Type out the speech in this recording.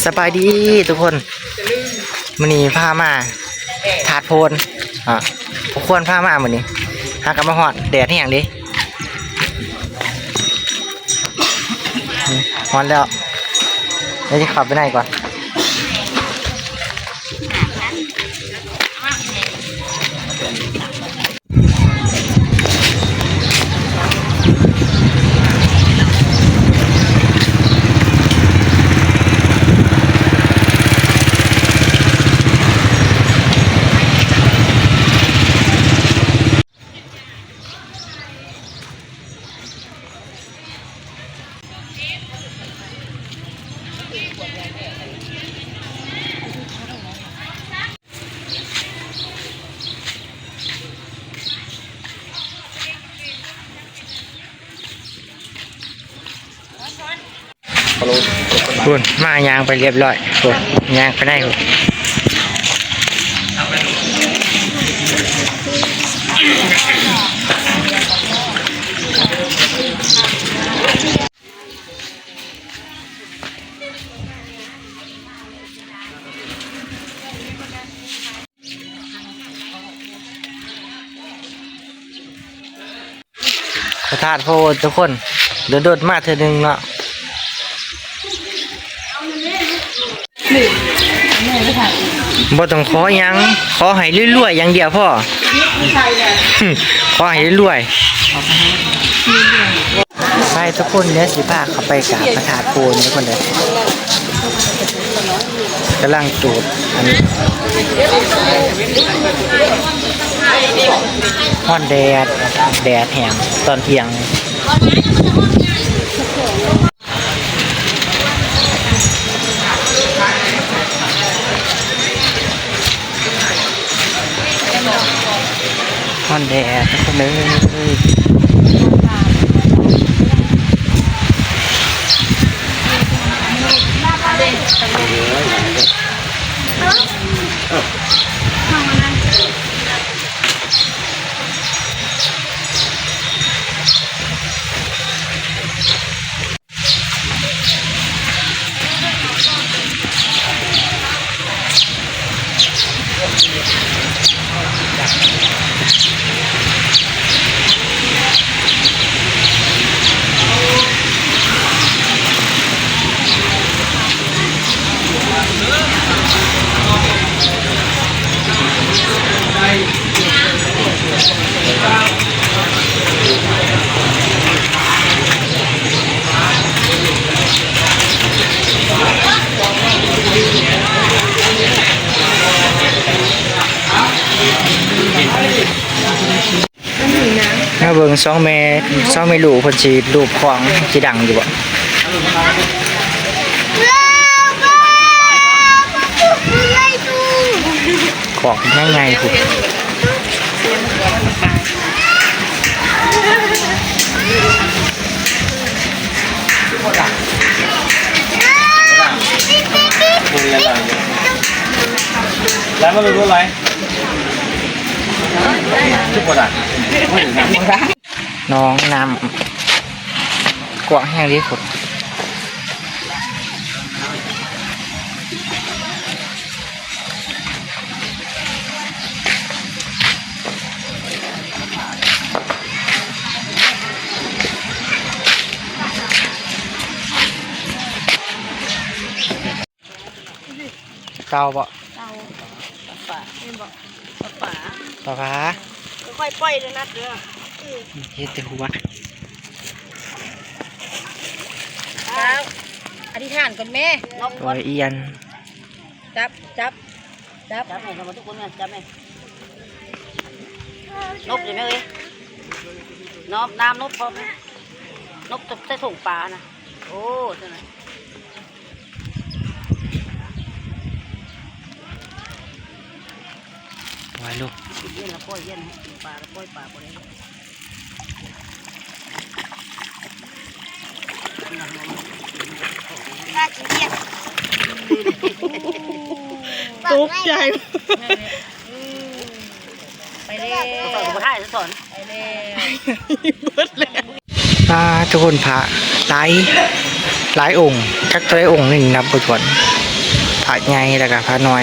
สบายดีทุกคนมื้อนี้พามาถาดโพนทุกคนพามามื้อนี้หากลับมาฮอดแดดแห้งดิฮอดแล้วเดี๋ยวจะขับไปไหนก่อนคุณมายางไปเรียบร้อยคุณยางไปไหนคุณพระธาตุโพธิ์ทุกคนโดดมาเธอหนึ่งเนาะบ่ต้องขอยังขอให้รวยๆอย่างเดียวพ่อขอให้รวยไปทุกคนเนี่ยสิพาเข้าไปกราบพระธาตุโพธิ์ทุกคนเลยกำลังจูดอันนี้ฮ้อนแดดแห้งตอนเที่ยงฮ้อนแดดทุกคนเลยถ้าเบิ่งสองเมลูกคนชีรูปของจีดังอยู่บ่ของง่ายๆคุณแล้วมาดูอะไรทุกคนอ่ะน้องนำกวางแห้งดีสุดเตาบ่เตาป่าเห็นบ่ป่าป่าค่อยปล่อยเลยนัดเด้อเฮ็ดแต่หัวแล้วอธิษฐานก่อนแม่ตัวเอียนจับไหนทำมาทุกคนเนี่ยจับไหนนบเลยไหมเอ้ยน้ำนบพอไหมนบจะใส่ถุงปลานะโอ้ใช่ไหมไว้ลูกเย็นแล้วปล่อยเย็นปลาแล้วปล่อยปลาไปเลยตกใจไปเลยสอนมาถ่ายสอนไปเลยเบิดเลยทุกคนพระไล หลายองค์จักตัวได้องค์นี่นับบ่ถ้วนพระใหญ่แล้วก็พระน้อย